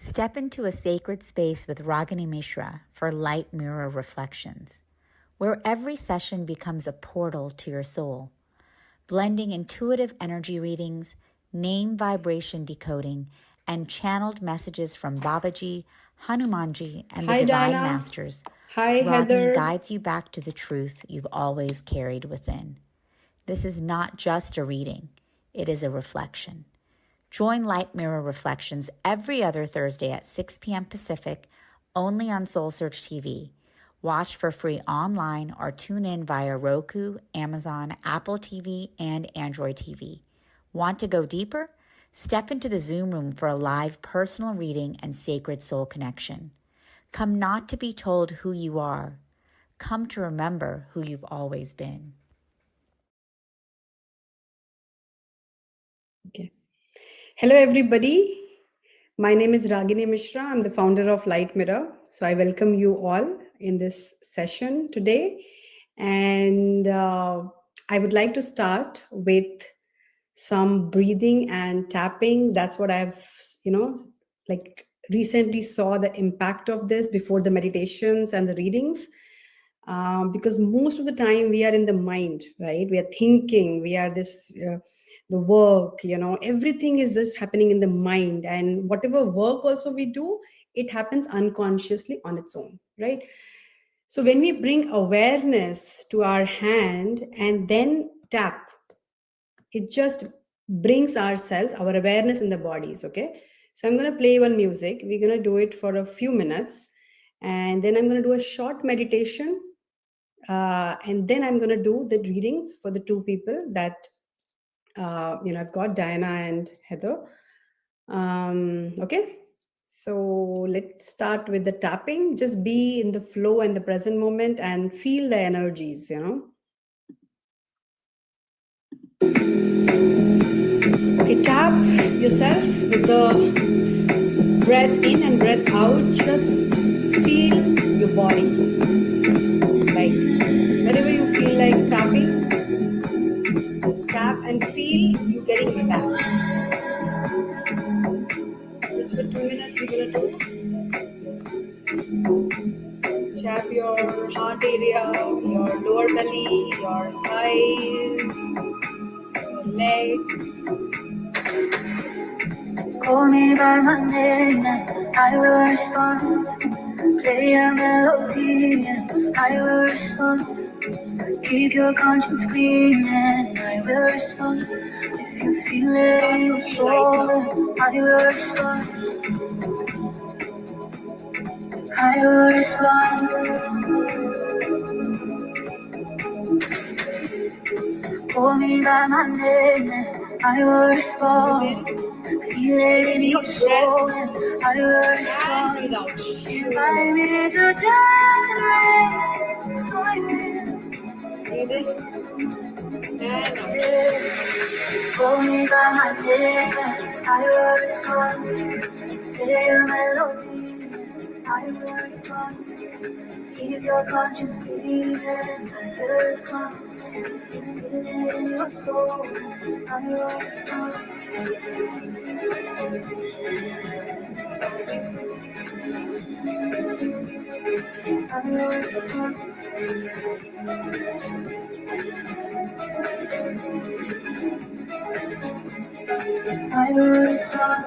Step into a sacred space with Ragini Mishra for light mirror reflections, where every session becomes a portal to your soul, blending intuitive energy readings, name vibration decoding, and channeled messages from Babaji, Hanumanji, and the Hi, Divine Diana. Masters. Hi, Ragini Heather. guides you back to the truth you've always carried within. This is not just a reading, it is a reflection. Join Light Mirror Reflections every other Thursday at 6 p.m. Pacific, only on Soul Search TV. Watch for free online or tune in via Roku, Amazon, Apple TV, and Android TV. Want to go deeper? Step into the Zoom room for a live personal reading and sacred soul connection. Come not to be told who you are. Come to remember who you've always been. Okay. Hello, everybody. My name is Ragini Mishra. I'm the founder of Light Mirror. So I welcome you all in this session today. And I would like to start with some breathing and tapping. That's what I've, recently saw the impact of this before the meditations and the readings. Because most of the time we are in the mind, right? We are thinking, we are this, the work, everything is just happening in the mind. And whatever work also we do, it happens unconsciously on its own, right? So when we bring awareness to our hand and then tap, it just brings ourselves, our awareness in the bodies, okay? So I'm going to play one music. We're going to do it for a few minutes. And then I'm going to do a short meditation, and then I'm going to do the readings for the two people that, I've got Diana and Heather. Okay. So let's start with the tapping. Just be in the flow and the present moment and feel the energies, Okay, tap yourself with the breath in and breath out. Just feel your body. Like wherever you feel like tapping, just tap and feel you getting relaxed. Just for 2 minutes, we're gonna do. Tap your heart area, your lower belly, your thighs, your legs. Call me by my name and I will respond. Play a melody and I will respond. Keep your conscience clean and I will respond. If you feel it in your soul, I will respond. I will respond. Call me by my name and I will respond. Feel it in your soul and I will respond. Invite me to dance and rain. I will. Breathe in and out. Call me by my name and I will respond. Play a melody, I will respond. Keep your conscience clean and I will respond. Feel it in your soul, I will respond. I will respond. I will respond.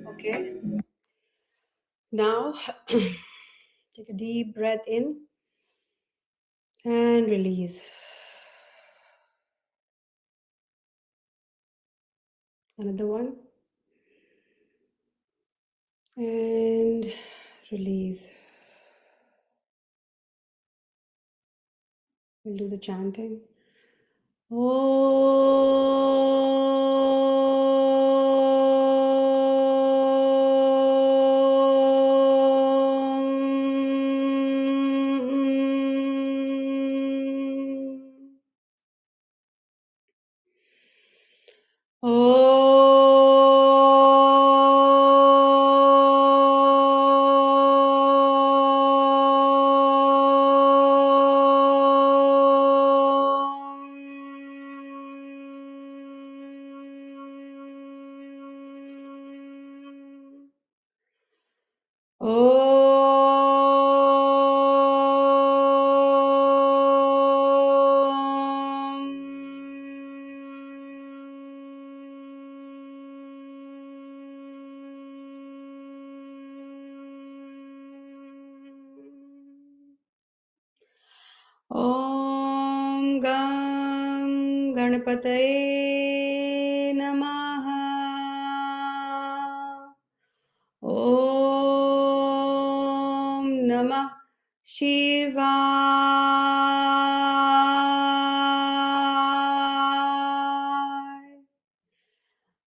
Okay. Now, take a deep breath in and release. Another one. And release. We'll do the chanting. Om. Om Gam Ganapataye Namaha. Om Namah Shivaya.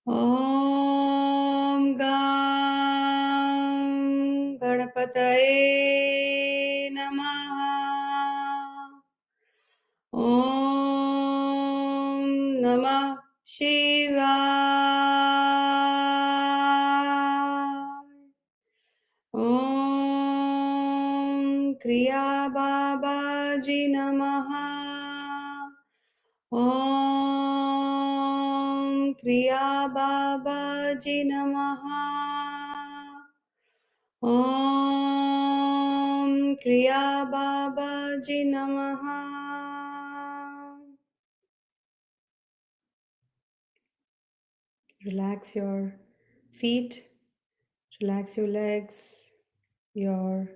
Om Gam Ganapataye Namaha. Om Namah Shivaya. Om Kriya Babaji Namaha. Om Kriya Babaji Namaha. Om Kriya Babaji Namaha. Relax your feet, relax your legs, your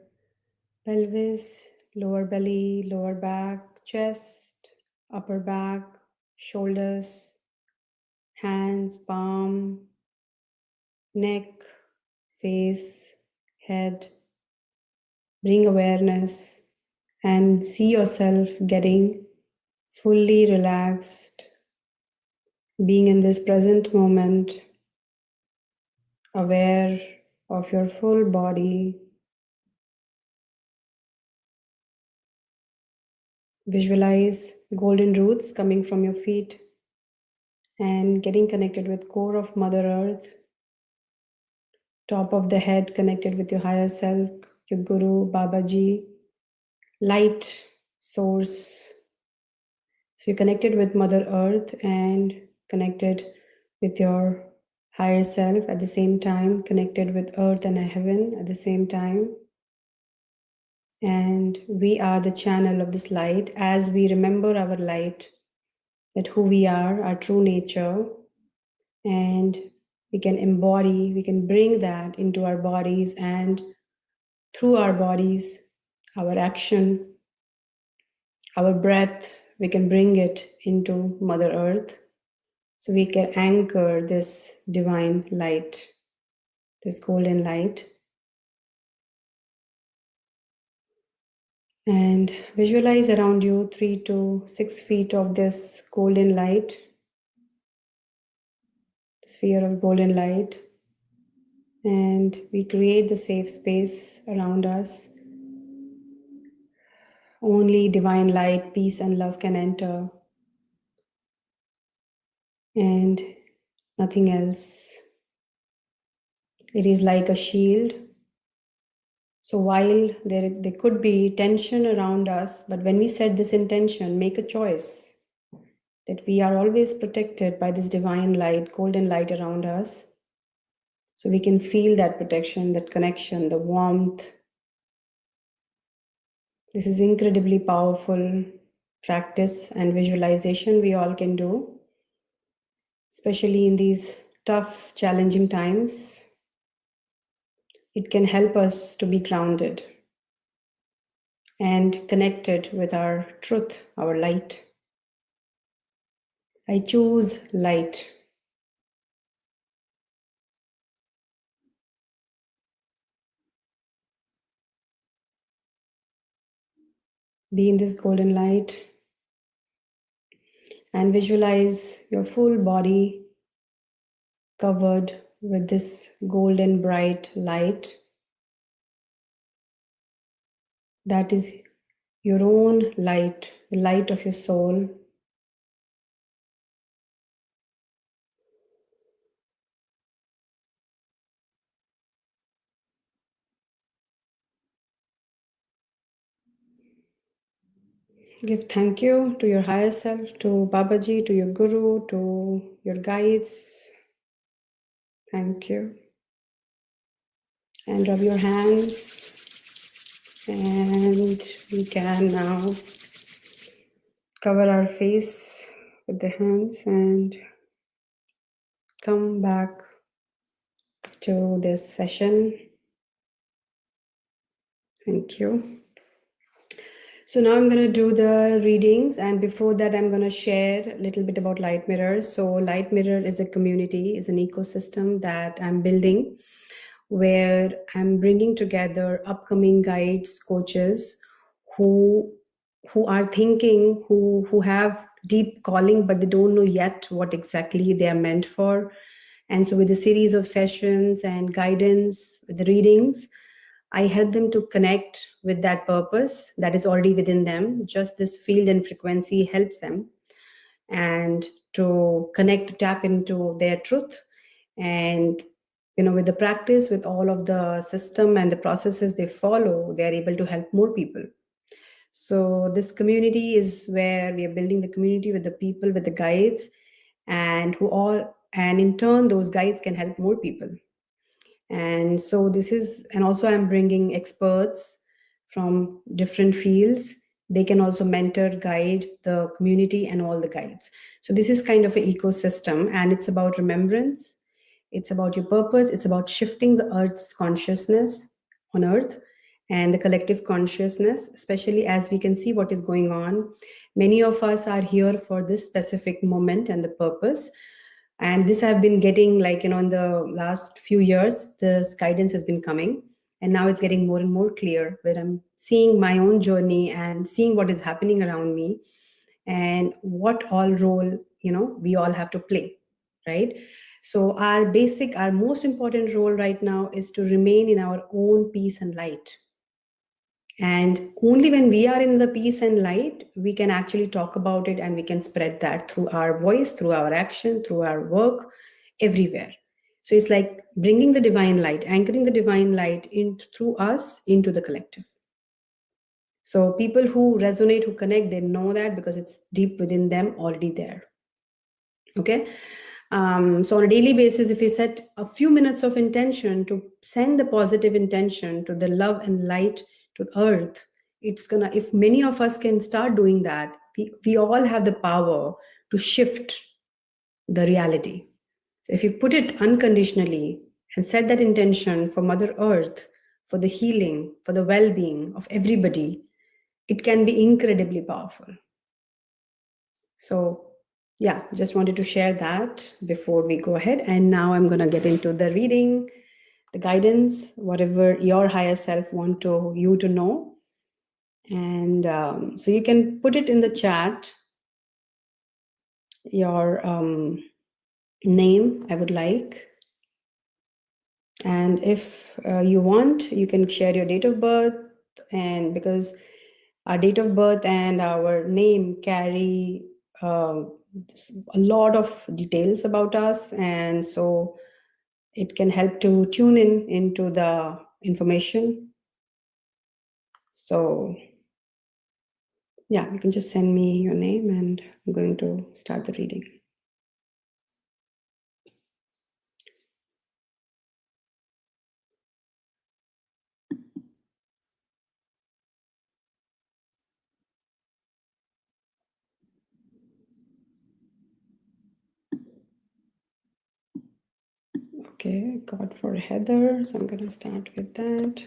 pelvis, lower belly, lower back, chest, upper back, shoulders, hands, palm, neck, face, head. Bring awareness and see yourself getting fully relaxed, being in this present moment, aware of your full body. Visualize golden roots coming from your feet and getting connected with core of Mother Earth, top of the head connected with your higher self, your Guru, Babaji, light source. So you're connected with Mother Earth and connected with your higher self at the same time, connected with earth and heaven at the same time. And we are the channel of this light as we remember our light, that who we are, our true nature, and we can embody, we can bring that into our bodies, and through our bodies, our action, our breath, we can bring it into Mother Earth. So we can anchor this divine light, this golden light. And visualize around you 3 to 6 feet of this golden light, sphere of golden light. And we create the safe space around us. Only divine light, peace, and love can enter, and nothing else. It is like a shield. So while there could be tension around us, but when we set this intention, make a choice that we are always protected by this divine light, golden light around us. So we can feel that protection, that connection, the warmth. This is incredibly powerful practice and visualization we all can do, especially in these tough, challenging times. It can help us to be grounded and connected with our truth, our light. I choose light. Be in this golden light and visualize your full body covered with this golden bright light. That is your own light, the light of your soul. Give thank you to your higher self, to Babaji, to your Guru, to your guides. Thank you. and rub your hands. And we can now cover our face with the hands and come back to this session. Thank you. So now I'm going to do the readings, and before that I'm going to share a little bit about Light Mirror. So Light Mirror is a community, is an ecosystem that I'm building, where I'm bringing together upcoming guides, coaches who are thinking, who have deep calling, but they don't know yet what exactly they are meant for. And so with a series of sessions and guidance, with the readings, I help them to connect with that purpose that is already within them. Just this field and frequency helps them, and to connect, to tap into their truth. And with the practice, with all of the system and the processes they follow, they are able to help more people. So this community is where we are building the community with the people, with the guides, and and in turn those guides can help more people. And so this is, and also I'm bringing experts from different fields. They can also mentor, guide the community and all the guides. So this is kind of an ecosystem, and it's about remembrance. It's about your purpose. It's about shifting the earth's consciousness on earth and the collective consciousness, especially as we can see what is going on. Many of us are here for this specific moment and the purpose. And this I've been getting, like, in the last few years, this guidance has been coming. And now it's getting more and more clear, where I'm seeing my own journey and seeing what is happening around me and what all role, we all have to play, right? So our most important role right now is to remain in our own peace and light. And only when we are in the peace and light, we can actually talk about it, and we can spread that through our voice, through our action, through our work, everywhere. So it's like bringing the divine light, anchoring the divine light in through us into the collective. So people who resonate, who connect, they know that because it's deep within them, already there. Okay. So on a daily basis, if we set a few minutes of intention to send the positive intention to the love and light to the earth, it's gonna, if many of us can start doing that, we all have the power to shift the reality. So if you put it unconditionally and set that intention for Mother Earth, for the healing, for the well-being of everybody, it can be incredibly powerful. So yeah, just wanted to share that before we go ahead. And now I'm going to get into the reading, the guidance, whatever your higher self want you to know. And so you can put it in the chat, your name, I would like. And if you want, you can share your date of birth. And because our date of birth and our name carry a lot of details about us, and so it can help to tune into the information. So yeah, you can just send me your name, and I'm going to start the reading. Okay, God for Heather. So I'm going to start with that.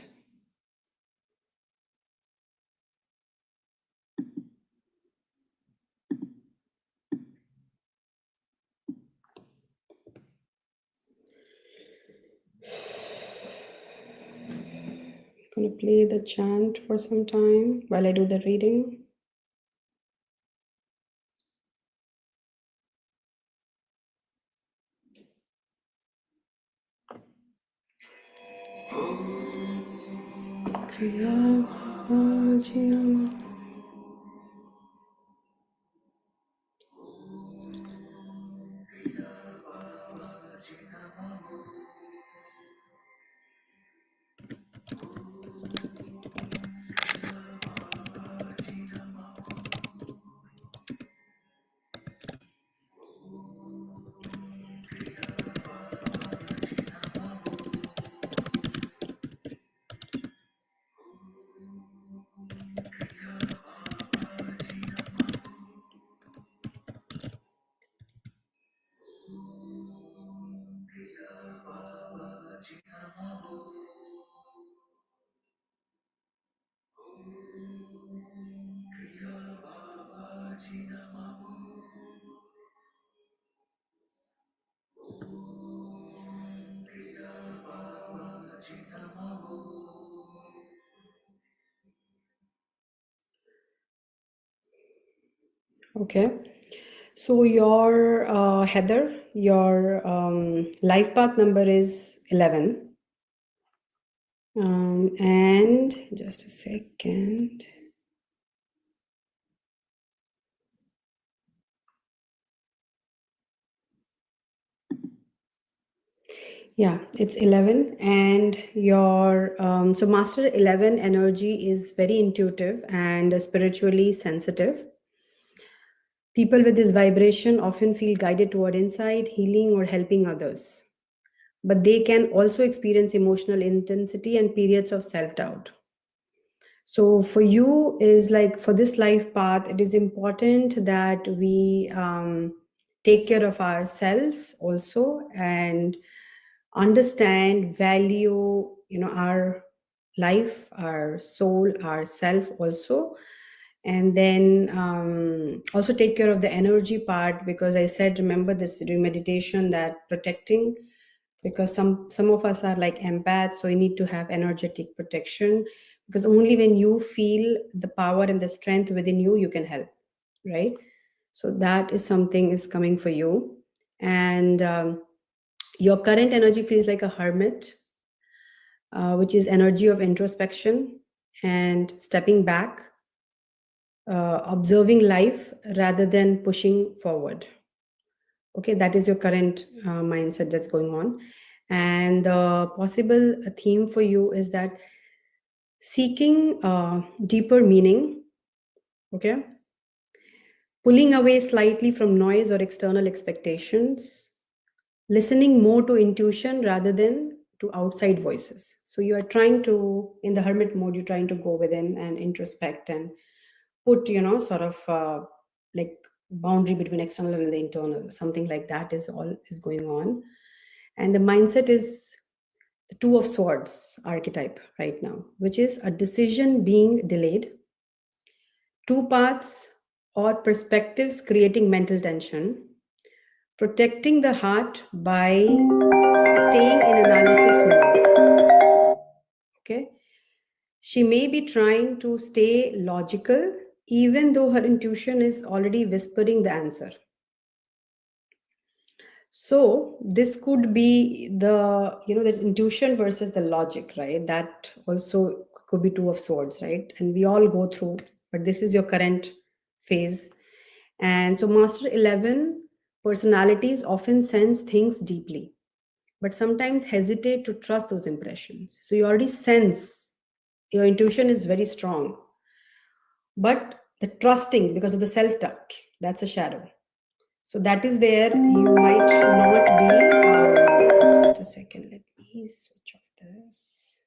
I'm going to play the chant for some time while I do the reading. Kriya Bhajinam. Okay. So your Heather, your life path number is 11. And just a second. Yeah, it's 11. And your, so Master 11 energy is very intuitive and spiritually sensitive. People with this vibration often feel guided toward insight, healing, or helping others. But they can also experience emotional intensity and periods of self doubt. So for you is like for this life path, it is important that we take care of ourselves also and understand, value, our life, our soul, our self also. And then also take care of the energy part, because I said, remember this during meditation, that protecting, because some of us are like empaths, so you need to have energetic protection, because only when you feel the power and the strength within you, you can help, right? So that is something is coming for you. And your current energy feels like a hermit, which is energy of introspection and stepping back, observing life rather than pushing forward. Okay, that is your current mindset that's going on. And the possible theme for you is that seeking deeper meaning, okay, pulling away slightly from noise or external expectations, listening more to intuition rather than to outside voices. So you are trying to, in the hermit mode, you're trying to go within and introspect and put, sort of like boundary between external and the internal, something like that is all is going on. And the mindset is the two of swords archetype right now, which is a decision being delayed, two paths or perspectives creating mental tension, protecting the heart by staying in analysis mode. Okay. She may be trying to stay logical, even though her intuition is already whispering the answer. So this could be the, there's intuition versus the logic, right? That also could be two of swords, right? And we all go through, but this is your current phase. And so Master 11 personalities often sense things deeply, but sometimes hesitate to trust those impressions. So you already sense, your intuition is very strong, but the trusting, because of the self-doubt, that's a shadow. So that is where you might not be. Just a second, let me switch off this.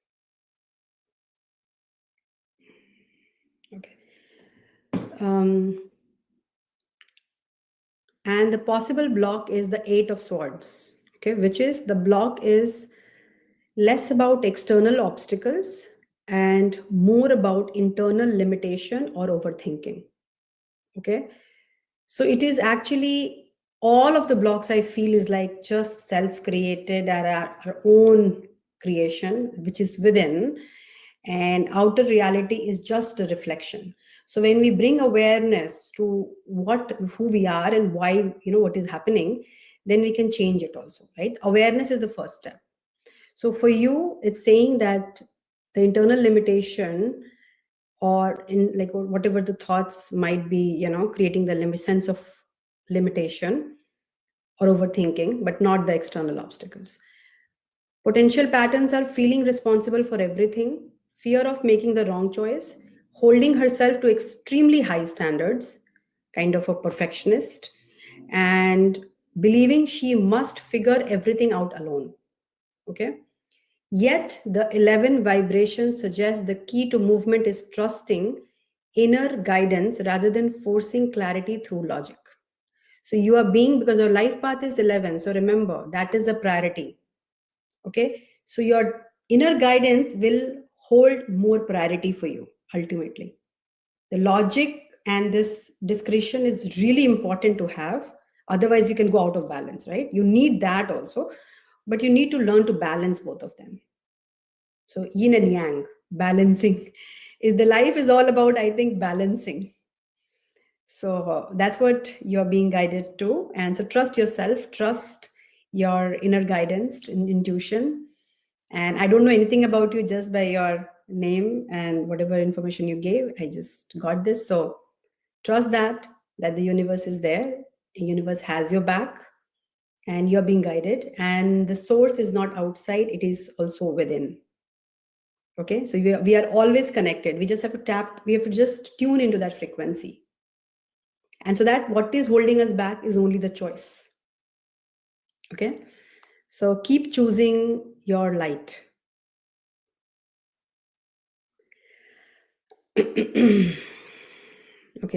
Okay. And the possible block is the Eight of Swords, okay, which is the block is less about external obstacles and more about internal limitation or overthinking. Okay. So it is actually all of the blocks I feel is like just self-created at our own creation, which is within, and outer reality is just a reflection. So when we bring awareness to who we are and why, what is happening, then we can change it also, right? Awareness is the first step. So for you, it's saying that the internal limitation, or in like whatever the thoughts might be, creating the sense of limitation or overthinking, but not the external obstacles. Potential patterns are feeling responsible for everything, fear of making the wrong choice, holding herself to extremely high standards, kind of a perfectionist, and believing she must figure everything out alone. Okay. Yet the 11 vibrations suggest the key to movement is trusting inner guidance rather than forcing clarity through logic. So you are being, because your life path is 11. So remember, that is the priority. Okay. So your inner guidance will hold more priority for you ultimately. The logic and this discretion is really important to have. Otherwise, you can go out of balance, right? You need that also, but you need to learn to balance both of them. So yin and yang, balancing is the life is all about, I think, balancing. So that's what you're being guided to. And so trust yourself, trust your inner guidance, intuition. And I don't know anything about you just by your name and whatever information you gave. I just got this. So trust that the universe is there. The universe has your back and you're being guided. And the source is not outside, it is also within. Okay, so we are always connected. We just have to tap, we have to just tune into that frequency. And so that what is holding us back is only the choice. Okay, so keep choosing your light. Okay,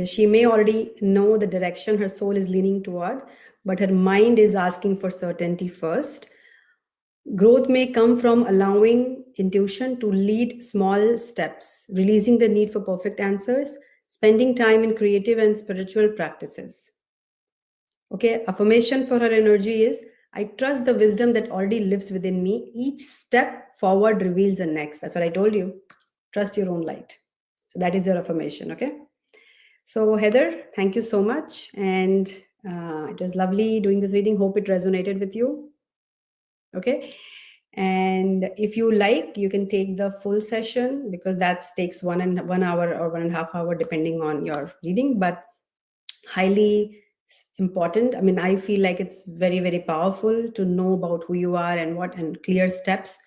she may already know the direction her soul is leaning toward, but her mind is asking for certainty first. Growth may come from allowing intuition to lead small steps, releasing the need for perfect answers, spending time in creative and spiritual practices. Okay, affirmation for her energy is, I trust the wisdom that already lives within me. Each step forward reveals the next. That's what I told you. Trust your own light. So that is your affirmation. Okay. So Heather, thank you so much. And it was lovely doing this reading. Hope it resonated with you. Okay. And if you like, you can take the full session because that takes 1 hour or 1.5 hours, depending on your reading, but highly important. I mean, I feel like it's very, very powerful to know about who you are and what, and clear steps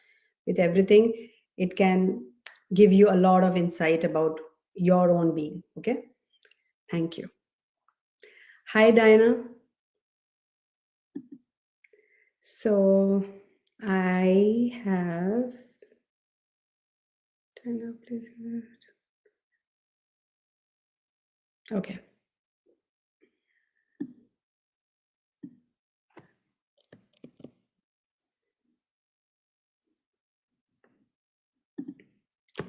with everything. It can give you a lot of insight about your own being. Okay. Thank you. Hi, Diana. So I have Diana, please. Okay.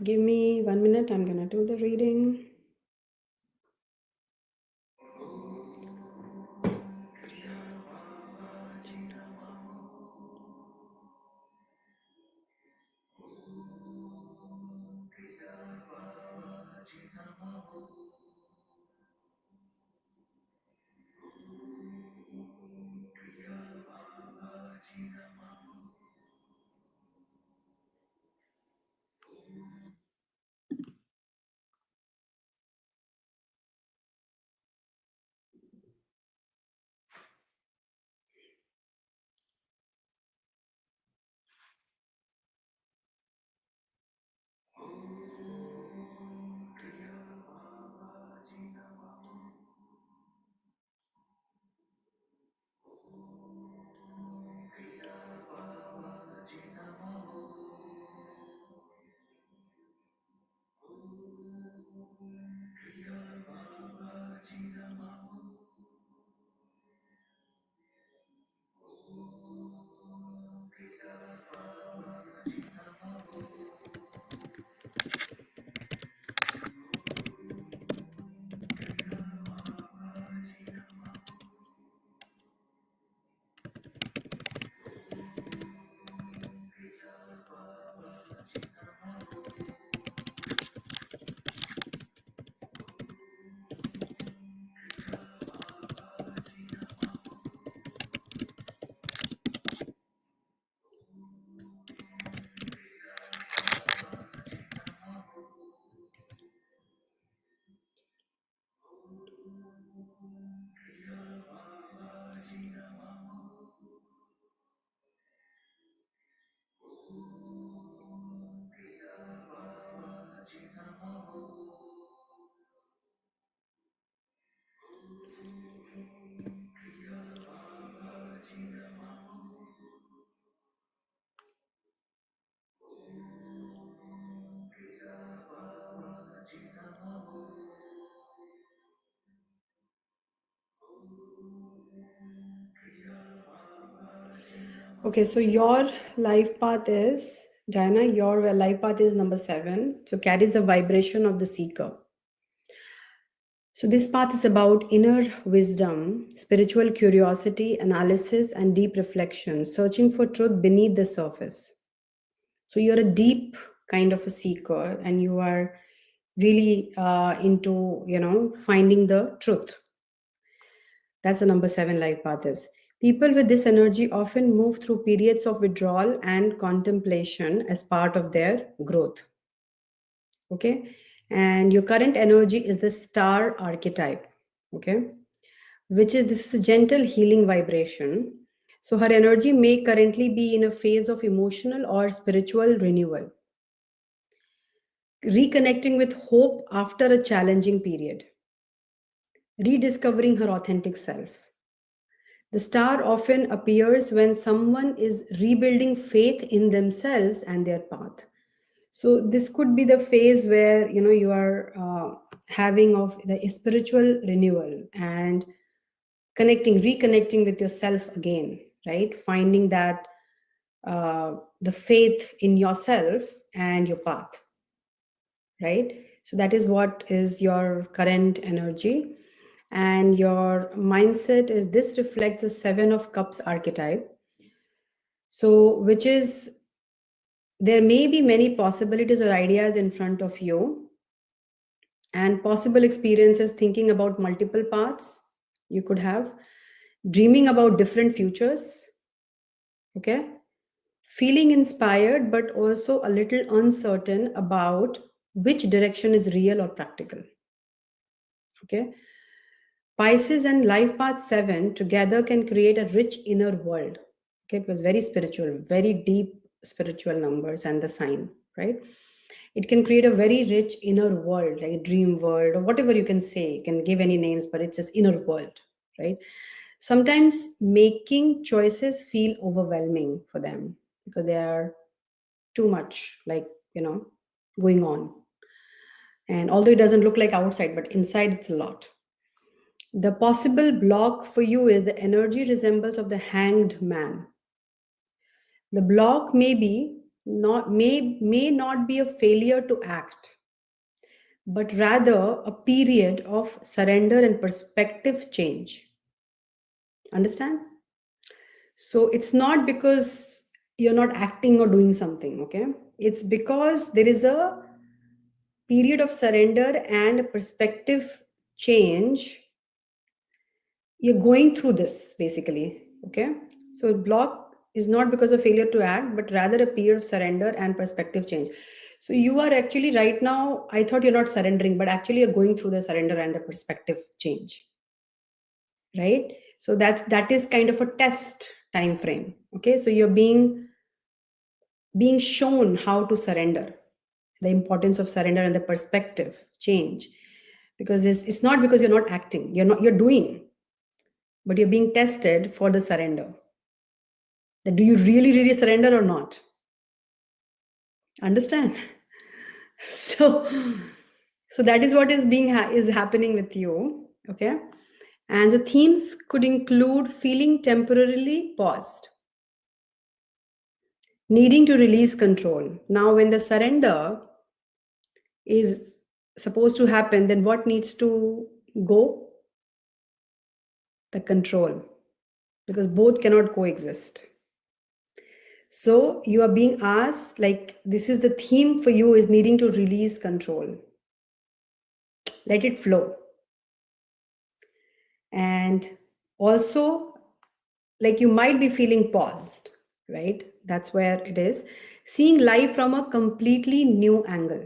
Give me 1 minute. I'm going to do the reading. Okay, so your life path is, Diana, your life path is number 7. So carries the vibration of the seeker. So this path is about inner wisdom, spiritual curiosity, analysis, and deep reflection, searching for truth beneath the surface. So you're a deep kind of a seeker, and you are really into, finding the truth. That's the number 7 life path is. People with this energy often move through periods of withdrawal and contemplation as part of their growth. Okay. And your current energy is the star archetype. Okay. Which is this is a gentle healing vibration. So her energy may currently be in a phase of emotional or spiritual renewal, reconnecting with hope after a challenging period, rediscovering her authentic self. The star often appears when someone is rebuilding faith in themselves and their path. So this could be the phase where you are having of the spiritual renewal and reconnecting with yourself again, right? Finding that the faith in yourself and your path, right? So that is what is your current energy. And your mindset is this reflects the 7 of Cups archetype. So, which is there may be many possibilities or ideas in front of you and possible experiences thinking about multiple paths you could have, dreaming about different futures, okay? Feeling inspired, but also a little uncertain about which direction is real or practical, okay? Pisces and life path 7 together can create a rich inner world, okay? Because very spiritual, very deep spiritual numbers and the sign, right? It can create a very rich inner world, like a dream world or whatever you can say. You can give any names, but it's just inner world, right? Sometimes making choices feel overwhelming for them because they are too much, like, going on. And although it doesn't look like outside, but inside it's a lot. The possible block for you is the energy resembles of the hanged man. The block may not be a failure to act, but rather a period of surrender and perspective change. Understand? So it's not because you're not acting or doing something, okay? It's because there is a period of surrender and perspective change. You're going through this basically, okay? So block is not because of failure to act, but rather a period of surrender and perspective change. So you are actually right now, I thought you're not surrendering, but actually you're going through the surrender and the perspective change, right? So that is kind of a test time frame, okay? So you're being shown how to surrender, the importance of surrender and the perspective change, because it's not because you're not acting, you're doing, but you're being tested for the surrender. That do you really surrender or not? Understand? So that is what is is happening with you, okay? And the themes could include feeling temporarily paused, needing to release control. Now, when the surrender is supposed to happen, then what needs to go? The control, because both cannot coexist. So you are being asked, like, this is the theme for you, is needing to release control. Let it flow. And also, like, you might be feeling paused, right? That's where it is. Seeing life from a completely new angle.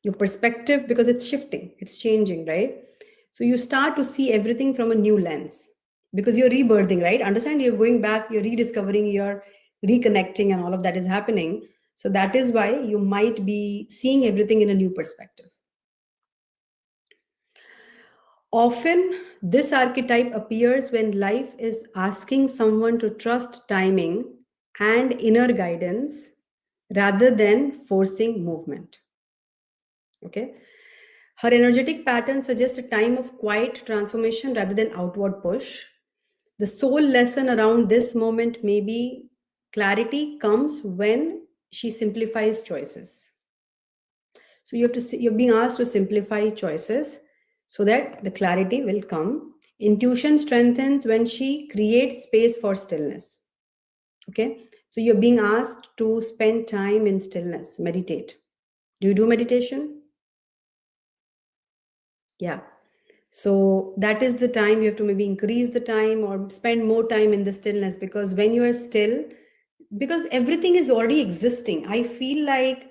Your perspective, because it's shifting, it's changing, right? So you start to see everything from a new lens because you're rebirthing, right? Understand, you're going back, you're rediscovering, you're reconnecting, and all of that is happening. So that is why you might be seeing everything in a new perspective. Often, this archetype appears when life is asking someone to trust timing and inner guidance rather than forcing movement. Okay. Her energetic pattern suggests a time of quiet transformation rather than outward push. The sole lesson around this moment may be clarity comes when she simplifies choices. So you're being asked to simplify choices so that the clarity will come. Intuition strengthens when she creates space for stillness. Okay. So you're being asked to spend time in stillness, meditate. Do you do meditation? Yeah. So that is the time you have to maybe increase the time or spend more time in the stillness, because when you are still, because everything is already existing, I feel like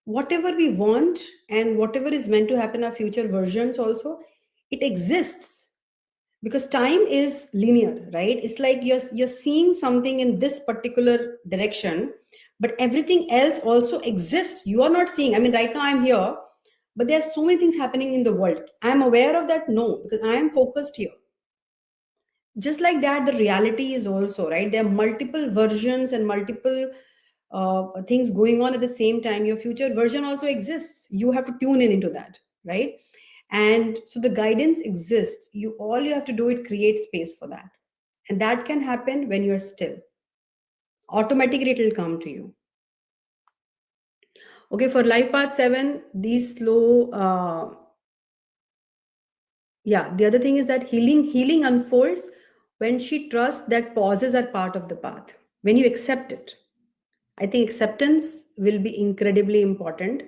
whatever we want and whatever is meant to happen, our future versions also, it exists, because time is linear, right? It's like you're seeing something in this particular direction, but everything else also exists. You are not seeing, I mean, right now I'm here, but there are so many things happening in the world. I'm aware of that, no, because I am focused here. Just like that, the reality is also, right? There are multiple versions and multiple things going on at the same time. Your future version also exists. You have to tune in into that, right? And so the guidance exists. All you have to do is create space for that, and that can happen when you're still. Automatically, it will come to you. Okay, for life path 7, these slow. Yeah, the other thing is that healing unfolds when she trusts that pauses are part of the path. When you accept it, I think acceptance will be incredibly important,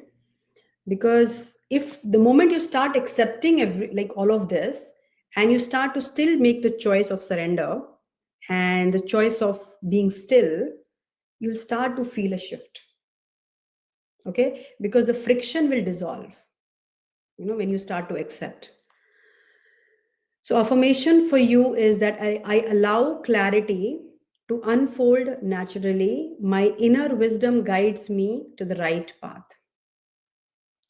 because if the moment you start accepting like all of this, and you start to still make the choice of surrender and the choice of being still, you'll start to feel a shift. Okay, because the friction will dissolve, when you start to accept. So affirmation for you is that I allow clarity to unfold naturally. My inner wisdom guides me to the right path.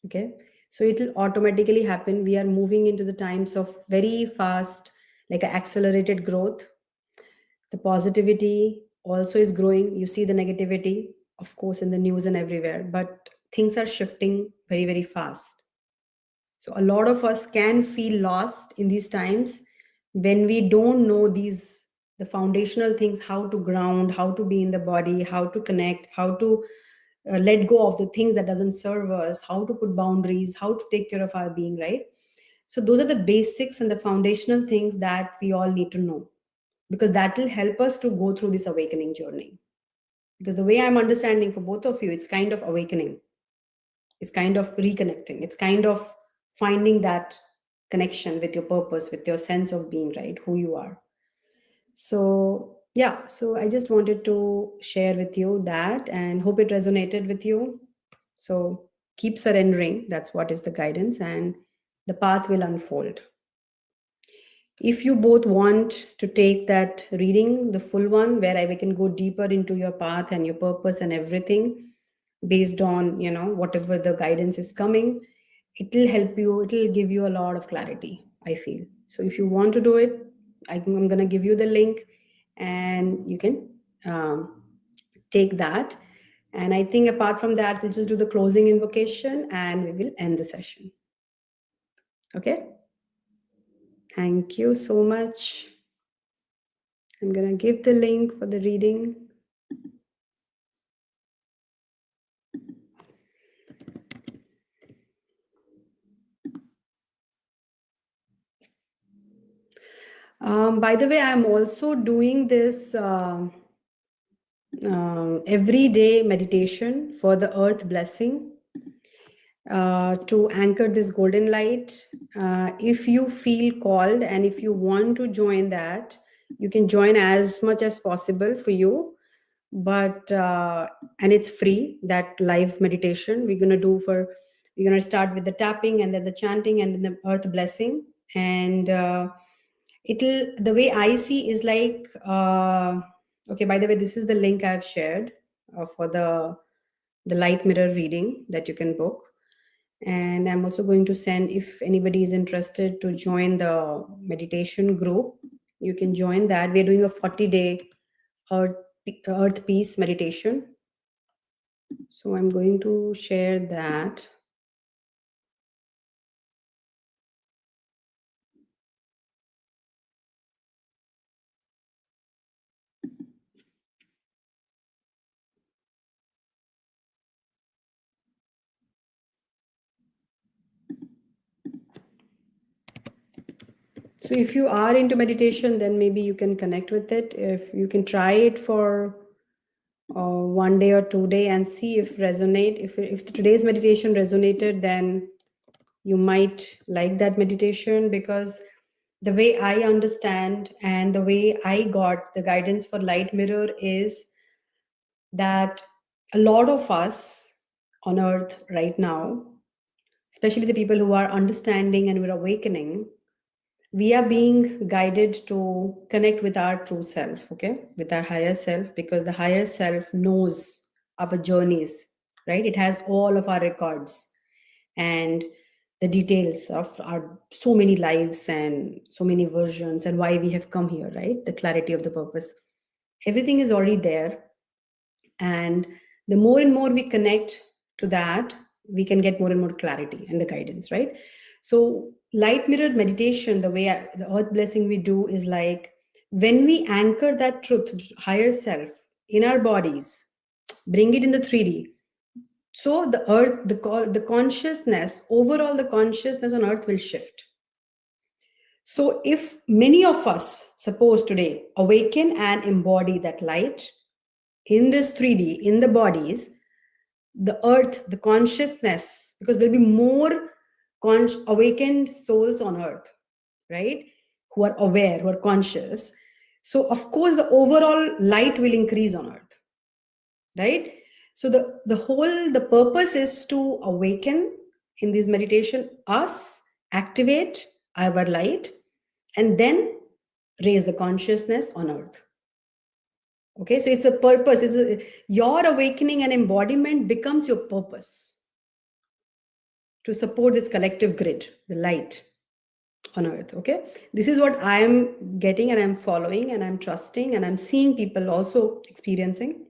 Okay, so it will automatically happen. We are moving into the times of very fast, like accelerated growth. The positivity also is growing. You see the negativity, of course, in the news and everywhere, but things are shifting very, very fast. So a lot of us can feel lost in these times when we don't know the foundational things, how to ground, how to be in the body, how to connect, how to let go of the things that doesn't serve us, how to put boundaries, how to take care of our being, right? So those are the basics and the foundational things that we all need to know, because that will help us to go through this awakening journey. Because the way I'm understanding for both of you, it's kind of awakening, it's kind of reconnecting, it's kind of finding that connection with your purpose, with your sense of being, right, who you are. So yeah, so I just wanted to share with you that, and hope it resonated with you. So keep surrendering, that's what is the guidance, and the path will unfold. If you both want to take that reading, the full one, where we can go deeper into your path and your purpose and everything, based on whatever the guidance is coming, it will help you, it will give you a lot of clarity, I feel. So if you want to do it, I'm going to give you the link, and you can take that. And I think apart from that, we'll just do the closing invocation and we will end the session. Okay, thank you so much. I'm going to give the link for the reading. By the way, I'm also doing this everyday meditation for the earth blessing, to anchor this golden light. If you feel called and if you want to join that, you can join as much as possible for you. But and it's free, that live meditation we're going to start with the tapping and then the chanting and then the earth blessing. And the way I see is like, okay, by the way, this is the link I've shared for the light mirror reading that you can book. And I'm also going to send, if anybody is interested to join the meditation group, you can join that. We're doing a 40-day earth peace meditation. So I'm going to share that. So if you are into meditation, then maybe you can connect with it. If you can try it for 1 day or 2 day and see if resonate. If today's meditation resonated, then You might like that meditation because the way I understand and the way I got the guidance for light mirror is that a lot of us on earth right now, especially the people who are understanding and we're awakening, we are being guided to connect with our true self, okay, with our higher self, because the higher self knows our journeys, right? It has all of our records and the details of our so many lives and so many versions and why we have come here, right? The clarity of the purpose. Everything is already there. And the more and more we connect to that, we can get more and more clarity and the guidance, right? So, light mirrored meditation, the earth blessing we do is like when we anchor that truth, higher self in our bodies, bring it in the 3D. So, the earth, the consciousness, overall, the consciousness on earth will shift. So, if many of us, suppose today, awaken and embody that light in this 3D, in the bodies, the earth, the consciousness, because there'll be more awakened souls on earth, right? Who are aware, who are conscious. So, of course, the overall light will increase on earth, right? So, the purpose is to awaken in this meditation, us, activate our light, and then raise the consciousness on earth. Okay, so it's a purpose. Your awakening and embodiment becomes your purpose to support this collective grid, the light on earth. Okay, this is what I am getting and I'm following and I'm trusting and I'm seeing people also experiencing.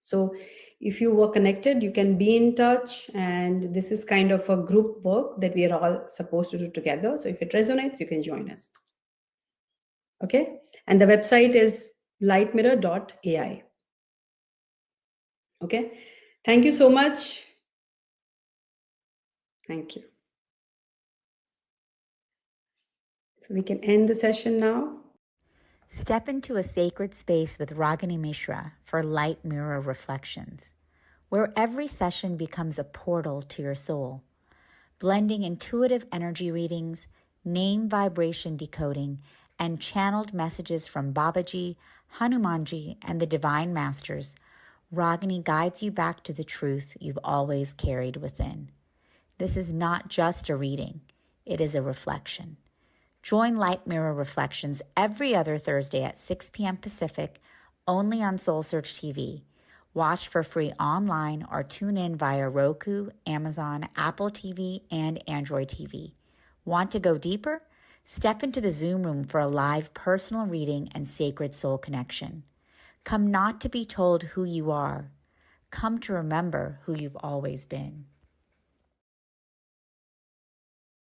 So if you were connected, you can be in touch, and this is kind of a group work that we are all supposed to do together. So if it resonates, you can join us. Okay, and the website is lightmirror.ai. Okay, thank you so much. Thank you. So we can end the session now. Step into a sacred space with Ragini Mishra for light mirror reflections, where every session becomes a portal to your soul, blending intuitive energy readings, name vibration decoding, and channeled messages from Babaji, Hanumanji, and the Divine Masters. Ragini guides you back to the truth you've always carried within. This is not just a reading, it is a reflection. Join Light Mirror Reflections every other Thursday at 6 p.m. Pacific, only on Soul Search TV. Watch for free online or tune in via Roku, Amazon, Apple TV, and Android TV. Want to go deeper? Step into the Zoom room for a live personal reading and sacred soul connection. Come not to be told who you are. Come to remember who you've always been.